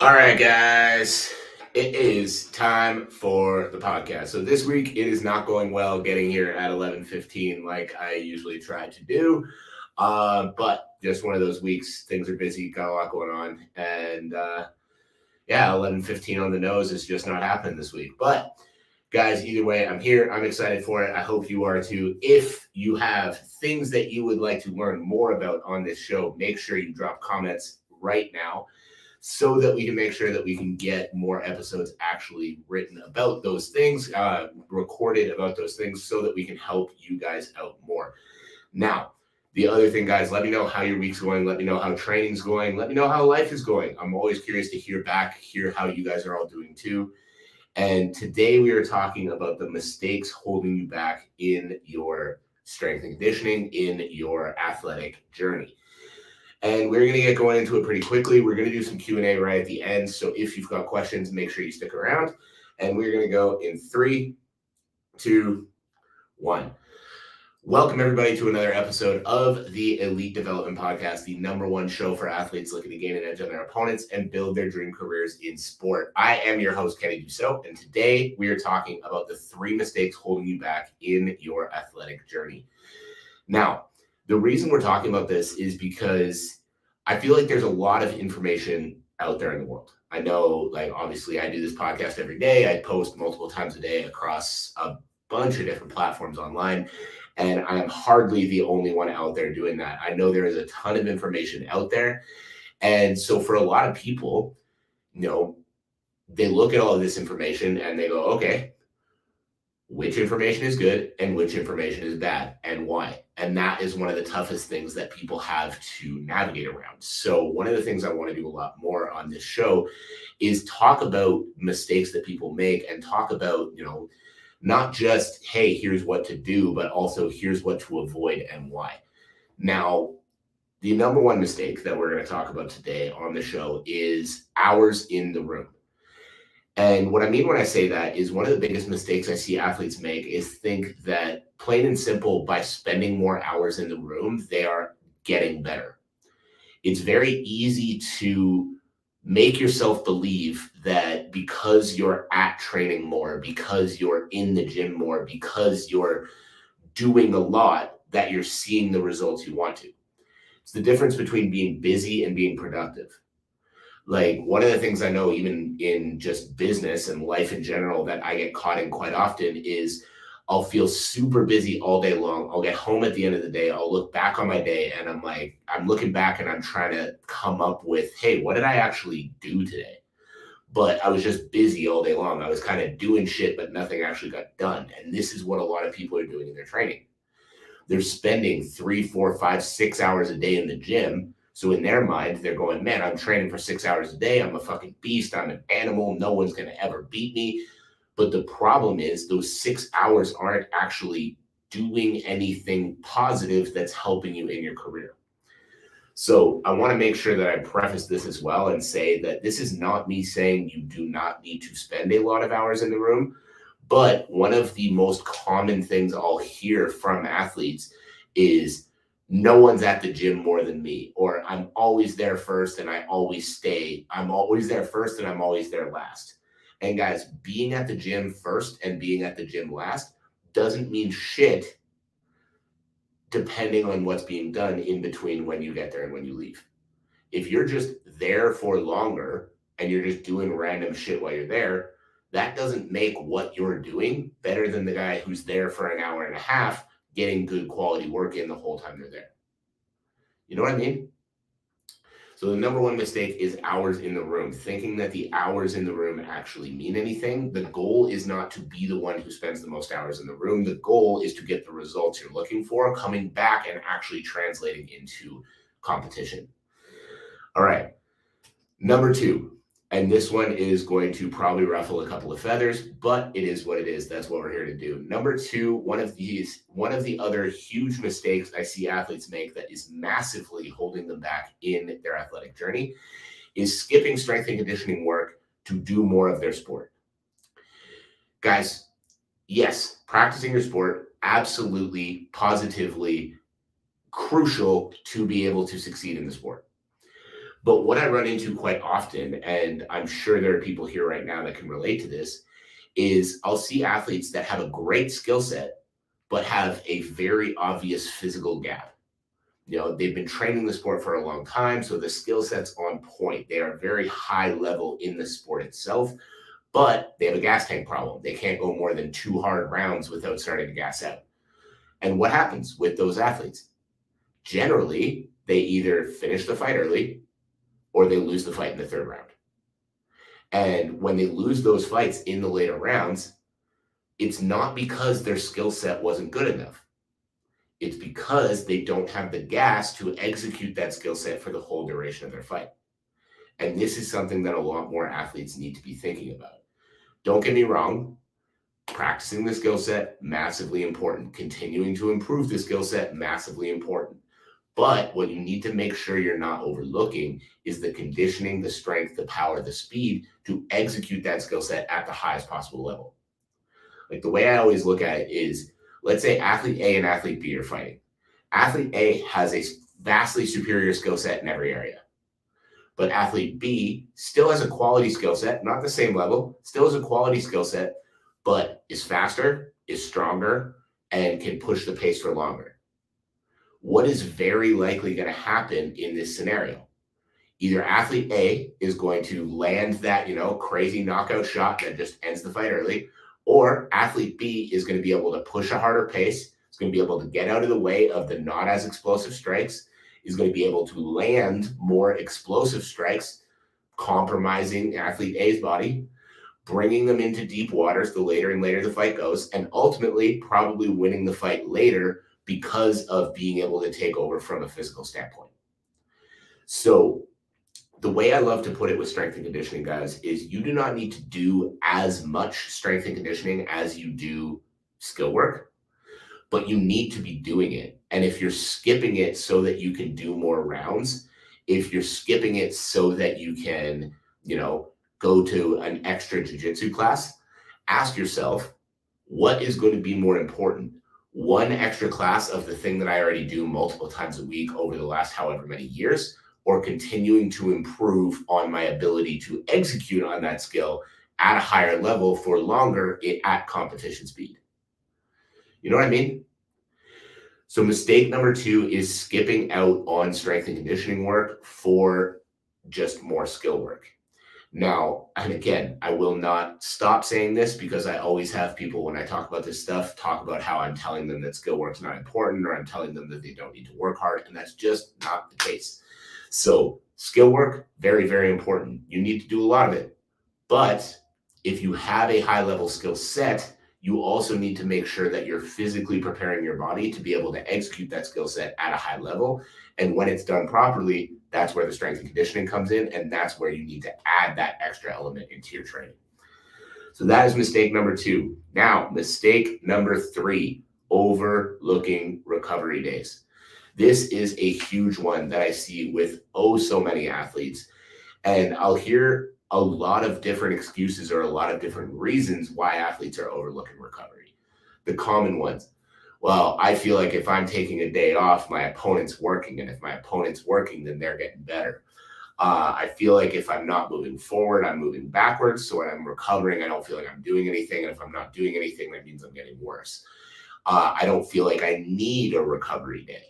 All right, guys. It is time for the podcast. So this week it is not going well getting here at 11:15 like I usually try to do. But just one of those weeks. Things are busy, got a lot going on, and yeah, 11:15 on the nose is just not happening this week. But guys, either way, I'm here. I'm excited for it. I hope you are too. If you have things that you would like to learn more about on this show, make sure you drop comments right now so that we can make sure that we can get more episodes actually written about those things, recorded about those things, so that we can help you guys out more. Now, the other thing, guys, let me know how your week's going. Let me know how training's going. Let me know how life is going. I'm always curious to hear back, hear how you guys are all doing too. And today we are talking about the mistakes holding you back in your strength and conditioning, in your athletic journey. And we're going to get going into it pretty quickly. We're going to do some Q&A right at the end. So if you've got questions, make sure you stick around. And we're going to go in 3, 2, 1. Welcome, everybody, to another episode of the Elite Development Podcast, the number one show for athletes looking to gain an edge on their opponents and build their dream careers in sport. I am your host, Kenny Dussault, and today we are talking about the 3 mistakes holding you back in your athletic journey. Now, the reason we're talking about this is because I feel like there's a lot of information out there in the world. I know, like, obviously, I do this podcast every day. I post multiple times a day across a bunch of different platforms online, and I am hardly the only one out there doing that. I know there is a ton of information out there. And so for a lot of people, they look at all of this information and they go, okay, which information is good and which information is bad and why. And that is one of the toughest things that people have to navigate around. So one of the things I want to do a lot more on this show is talk about mistakes that people make and talk about, not just, hey, here's what to do, but also here's what to avoid and why. Now, the number one mistake that we're going to talk about today on the show is hours in the room. And what I mean when I say that is one of the biggest mistakes I see athletes make is think that plain and simple, by spending more hours in the room, they are getting better. It's very easy to make yourself believe that because you're at training more, because you're in the gym more, because you're doing a lot, that you're seeing the results you want to. It's the difference between being busy and being productive. Like, one of the things I know, even in just business and life in general, that I get caught in quite often is I'll feel super busy all day long. I'll get home at the end of the day. I'll look back on my day and I'm looking back and I'm trying to come up with, hey, what did I actually do today? But I was just busy all day long. I was kind of doing shit, but nothing actually got done. And this is what a lot of people are doing in their training. They're spending 3, 4, 5, 6 hours a day in the gym. So in their mind, they're going, man, I'm training for 6 hours a day. I'm a fucking beast. I'm an animal. No one's going to ever beat me. But the problem is those 6 hours aren't actually doing anything positive that's helping you in your career. So I want to make sure that I preface this as well and say that this is not me saying you do not need to spend a lot of hours in the room. But one of the most common things I'll hear from athletes is no one's at the gym more than me, or I'm always there first and I always stay. I'm always there first and I'm always there last. And guys, being at the gym first and being at the gym last doesn't mean shit depending on what's being done in between when you get there and when you leave. If you're just there for longer and you're just doing random shit while you're there, that doesn't make what you're doing better than the guy who's there for an hour and a half getting good quality work in the whole time they're there. You know what I mean? So the number one mistake is hours in the room, thinking that the hours in the room actually mean anything. The goal is not to be the one who spends the most hours in the room. The goal is to get the results you're looking for, coming back and actually translating into competition. All right. Number 2, and this one is going to probably ruffle a couple of feathers, but it is what it is. That's what we're here to do. Number 2, one of the other huge mistakes I see athletes make that is massively holding them back in their athletic journey is skipping strength and conditioning work to do more of their sport. Guys, yes, practicing your sport, absolutely, positively crucial to be able to succeed in the sport. But what I run into quite often, and I'm sure there are people here right now that can relate to this, is I'll see athletes that have a great skill set, but have a very obvious physical gap. They've been training the sport for a long time, so the skill set's on point. They are very high level in the sport itself, but they have a gas tank problem. They can't go more than 2 hard rounds without starting to gas out. And what happens with those athletes? Generally, they either finish the fight early or they lose the fight in the 3rd round. And when they lose those fights in the later rounds, it's not because their skill set wasn't good enough. It's because they don't have the gas to execute that skill set for the whole duration of their fight. And this is something that a lot more athletes need to be thinking about. Don't get me wrong, practicing the skill set, massively important. Continuing to improve the skill set, massively important. But what you need to make sure you're not overlooking is the conditioning, the strength, the power, the speed to execute that skill set at the highest possible level. Like, the way I always look at it is, let's say athlete A and athlete B are fighting. Athlete A has a vastly superior skill set in every area. But athlete B still has a quality skill set, not the same level, still has a quality skill set, but is faster, is stronger, and can push the pace for longer. What is very likely going to happen in this scenario? Either athlete A is going to land that, crazy knockout shot that just ends the fight early, or athlete B is going to be able to push a harder pace. It's going to be able to get out of the way of the not as explosive strikes, is going to be able to land more explosive strikes, compromising athlete A's body, bringing them into deep waters the later and later the fight goes, and ultimately probably winning the fight later because of being able to take over from a physical standpoint. So the way I love to put it with strength and conditioning, guys, is you do not need to do as much strength and conditioning as you do skill work, but you need to be doing it. And if you're skipping it so that you can do more rounds, if you're skipping it so that you can, go to an extra jiu-jitsu class, ask yourself, what is going to be more important? One extra class of the thing that I already do multiple times a week over the last however many years, or continuing to improve on my ability to execute on that skill at a higher level for longer at competition speed? You know what I mean? So mistake number 2 is skipping out on strength and conditioning work for just more skill work. Now, and again, I will not stop saying this, because I always have people, when I talk about this stuff, talk about how I'm telling them that skill work's not important, or I'm telling them that they don't need to work hard, and that's just not the case. So skill work, very, very important. You need to do a lot of it. But if you have a high level skill set, you also need to make sure that you're physically preparing your body to be able to execute that skill set at a high level. And when it's done properly, that's where the strength and conditioning comes in. And that's where you need to add that extra element into your training. So that is mistake number 2. Now, mistake number 3, overlooking recovery days. This is a huge one that I see with so many athletes. And I'll hear a lot of different excuses or a lot of different reasons why athletes are overlooking recovery. The common ones: well, I feel like if I'm taking a day off, my opponent's working. And if my opponent's working, then they're getting better. I feel like if I'm not moving forward, I'm moving backwards. So when I'm recovering, I don't feel like I'm doing anything. And if I'm not doing anything, that means I'm getting worse. I don't feel like I need a recovery day.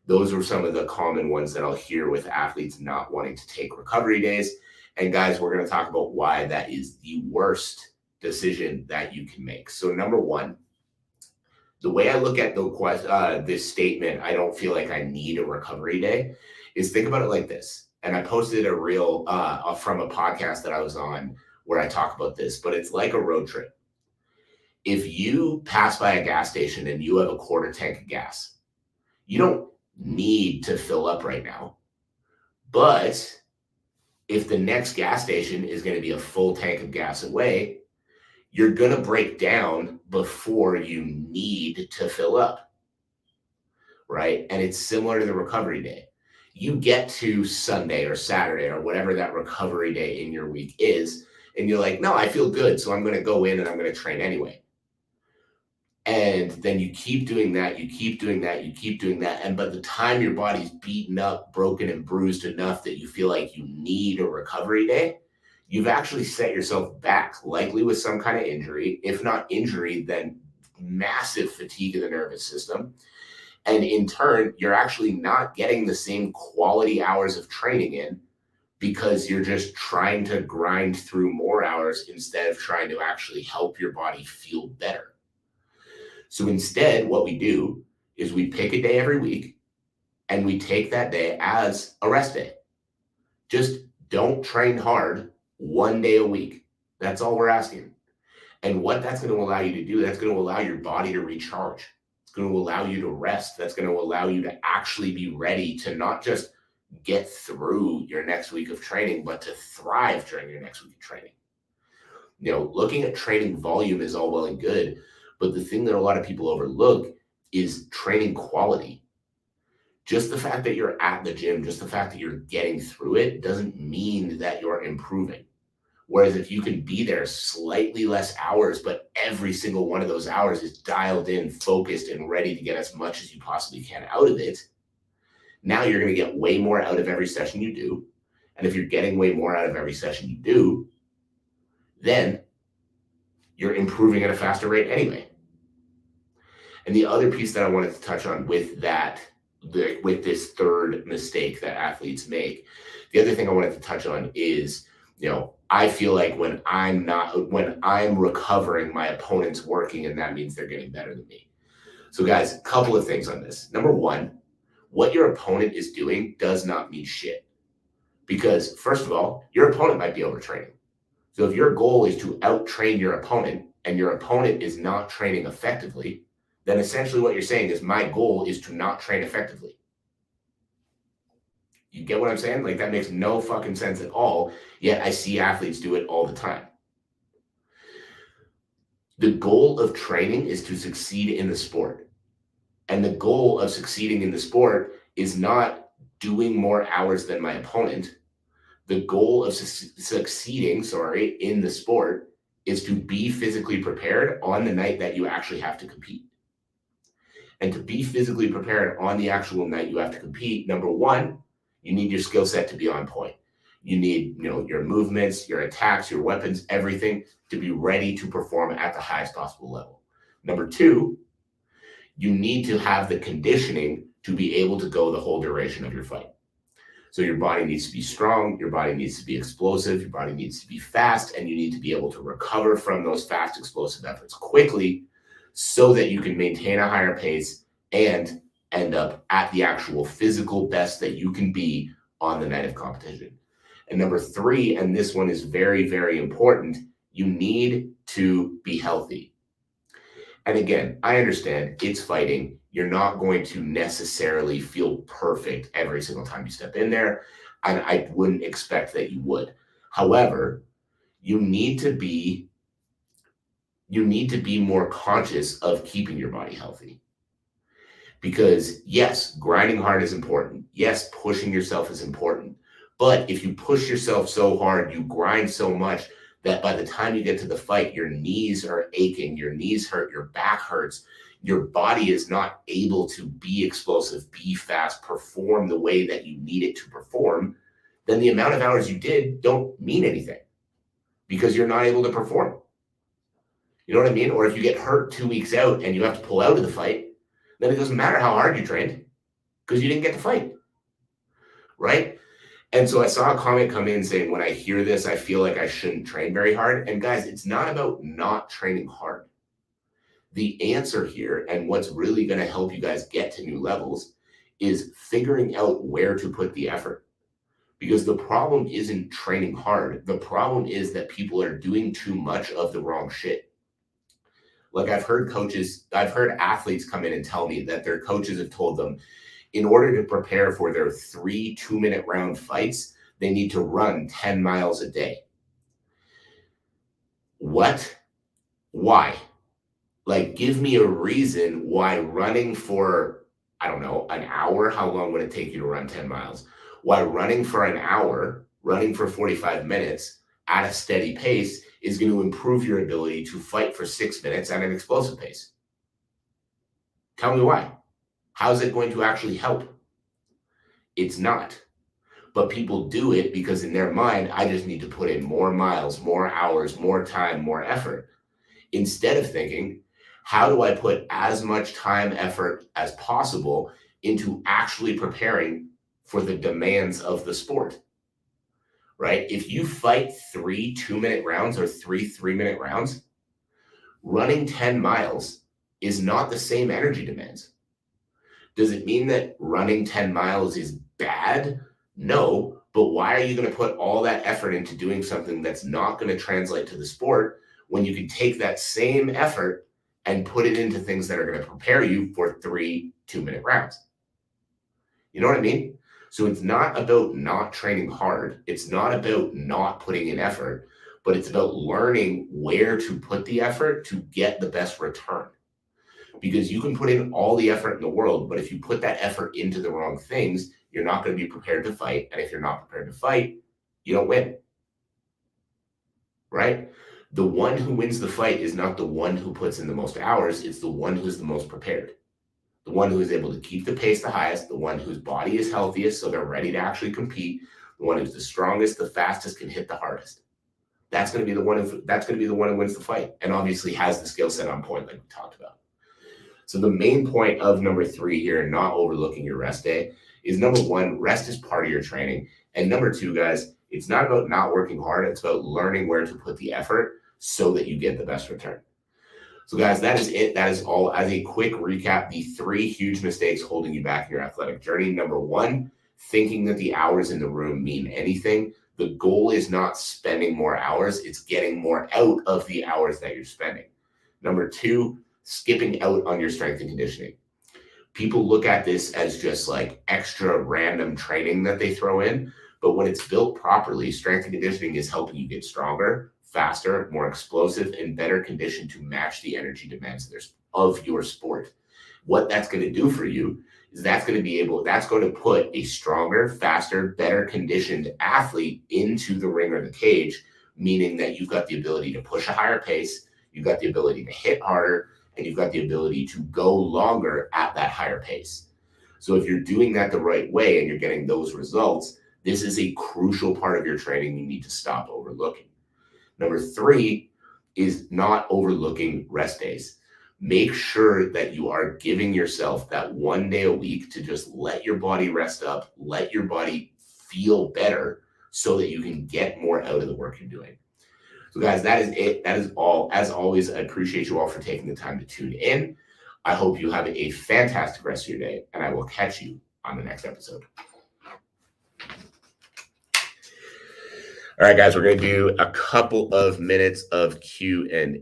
Those are some of the common ones that I'll hear with athletes not wanting to take recovery days. And guys, we're going to talk about why that is the worst decision that you can make. So number 1, the way I look at this statement, I don't feel like I need a recovery day, is think about it like this. And I posted a reel from a podcast that I was on where I talk about this, but it's like a road trip. If you pass by a gas station and you have a quarter tank of gas, you don't need to fill up right now. But if the next gas station is going to be a full tank of gas away, you're going to break down before you need to fill up, right? And it's similar to the recovery day. You get to Sunday or Saturday or whatever that recovery day in your week is, and you're like, no, I feel good, so I'm going to go in and I'm going to train anyway. And then you keep doing that, you keep doing that, you keep doing that. And by the time your body's beaten up, broken, and bruised enough that you feel like you need a recovery day, you've actually set yourself back, likely with some kind of injury. If not injury, then massive fatigue in the nervous system. And in turn, you're actually not getting the same quality hours of training in because you're just trying to grind through more hours instead of trying to actually help your body feel better. So instead, what we do is we pick a day every week and we take that day as a rest day. Just don't train hard one day a week. That's all we're asking. And what that's going to allow you to do, that's going to allow your body to recharge. It's going to allow you to rest. That's going to allow you to actually be ready to not just get through your next week of training, but to thrive during your next week of training. You know, looking at training volume is all well and good, but the thing that a lot of people overlook is training quality. Just the fact that you're at the gym, just the fact that you're getting through it doesn't mean that you're improving. Whereas if you can be there slightly less hours, but every single one of those hours is dialed in, focused, and ready to get as much as you possibly can out of it, now you're going to get way more out of every session you do. And if you're getting way more out of every session you do, then you're improving at a faster rate anyway. And the other piece that I wanted to touch on with that, with this third mistake that athletes make, the other thing I wanted to touch on is, you know, I feel like when I'm recovering, my opponent's working, and that means they're getting better than me. So guys, a couple of things on this. Number one, what your opponent is doing does not mean shit. Because first of all, your opponent might be overtraining. So if your goal is to out-train your opponent and your opponent is not training effectively, then essentially what you're saying is my goal is to not train effectively. You get what I'm saying? Like, that makes no fucking sense at all, yet I see athletes do it all the time. The goal of training is to succeed in the sport. And the goal of succeeding in the sport is not doing more hours than my opponent. The goal of succeeding, in the sport is to be physically prepared on the night that you actually have to compete. And to be physically prepared on the actual night you have to compete, number one, you need your skill set to be on point. You need, your movements, your attacks, your weapons, everything to be ready to perform at the highest possible level. Number two, you need to have the conditioning to be able to go the whole duration of your fight. So your body needs to be strong, your body needs to be explosive, your body needs to be fast, and you need to be able to recover from those fast, explosive efforts quickly so that you can maintain a higher pace and end up at the actual physical best that you can be on the night of competition. And number three, and this one is very, very important, you need to be healthy. And again, I understand it's fighting. You're not going to necessarily feel perfect every single time you step in there. And I wouldn't expect that you would. However, you need to be more conscious of keeping your body healthy. Because yes, grinding hard is important. Yes, pushing yourself is important. But if you push yourself so hard, you grind so much that by the time you get to the fight, your knees are aching, your knees hurt, your back hurts, your body is not able to be explosive, be fast, perform the way that you need it to perform, then the amount of hours you did don't mean anything because you're not able to perform. You know what I mean? Or if you get hurt 2 weeks out and you have to pull out of the fight, then it doesn't matter how hard you trained because you didn't get to fight, right? And so I saw a comment come in saying, when I hear this, I feel like I shouldn't train very hard. And guys, it's not about not training hard. The answer here, and what's really going to help you guys get to new levels, is figuring out where to put the effort. Because the problem isn't training hard. The problem is that people are doing too much of the wrong shit. Like I've heard athletes come in and tell me that their coaches have told them, in order to prepare for their 3 2-minute round fights, they need to run 10 miles a day. What? Why? Like, give me a reason why running for, I don't know, an hour, how long would it take you to run 10 miles? Why running for an hour, running for 45 minutes at a steady pace is going to improve your ability to fight for 6 minutes at an explosive pace. Tell me why. How's it going to actually help? It's not. But people do it because in their mind, I just need to put in more miles, more hours, more time, more effort. Instead of thinking, how do I put as much time, effort as possible into actually preparing for the demands of the sport? Right? If you fight 3 2-minute rounds or 3 3-minute rounds, running 10 miles is not the same energy demands. Does it mean that running 10 miles is bad? No, but why are you going to put all that effort into doing something that's not going to translate to the sport when you can take that same effort and put it into things that are going to prepare you for 3 2-minute rounds? You know what I mean? So it's not about not training hard. It's not about not putting in effort, but it's about learning where to put the effort to get the best return. Because you can put in all the effort in the world, but if you put that effort into the wrong things, you're not going to be prepared to fight. And if you're not prepared to fight, you don't win. Right? The one who wins the fight is not the one who puts in the most hours, it's the one who's the most prepared. The one who is able to keep the pace the highest, the one whose body is healthiest, so they're ready to actually compete, the one who's the strongest, the fastest, can hit the hardest. That's going to be the one who wins the fight, and obviously has the skill set on point, like we talked about. So the main point of number 3 here, not overlooking your rest day, is number 1, rest is part of your training, and number 2, guys, it's not about not working hard. It's about learning where to put the effort so that you get the best return. So guys, that is it. That is all. As a quick recap, the 3 huge mistakes holding you back in your athletic journey. Number 1, thinking that the hours in the room mean anything. The goal is not spending more hours. It's getting more out of the hours that you're spending. Number 2, skipping out on your strength and conditioning. People look at this as just like extra random training that they throw in. But when it's built properly, strength and conditioning is helping you get stronger, faster, more explosive, and better conditioned to match the energy demands of your sport. What that's going to do for you is that's going to put a stronger, faster, better conditioned athlete into the ring or the cage, meaning that you've got the ability to push a higher pace, you've got the ability to hit harder, and you've got the ability to go longer at that higher pace. So if you're doing that the right way and you're getting those results, this is a crucial part of your training you need to stop overlooking. Number 3 is not overlooking rest days. Make sure that you are giving yourself that 1 day a week to just let your body rest up, let your body feel better so that you can get more out of the work you're doing. So guys, that is it. That is all. As always, I appreciate you all for taking the time to tune in. I hope you have a fantastic rest of your day, and I will catch you on the next episode. All right, guys, we're going to do a couple of minutes of Q&A.